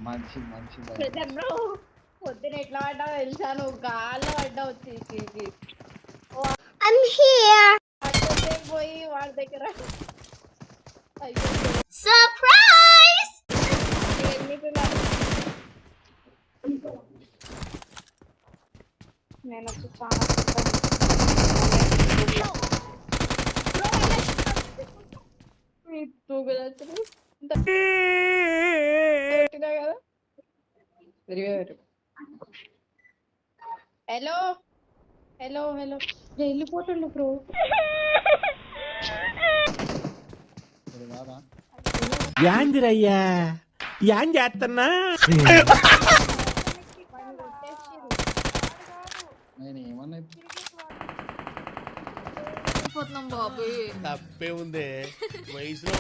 మంచిది మంచిది. బ్రో పొద్దున ఎట్లా పడ్డావు తెలుసా? నువ్వు గాల్లో పడ్డావు. పోయి వాడి దగ్గర సర్ప్రైజ్. నేను వచ్చి చాలా హలో హలో హలో వెళ్ళిపోతుండు బ్రో. యాందిరయ్యా యాం చేస్తున్నా? నేను ఏమన్నా పోతున్నాం బాబు. తప్పే ఉంది వయసులో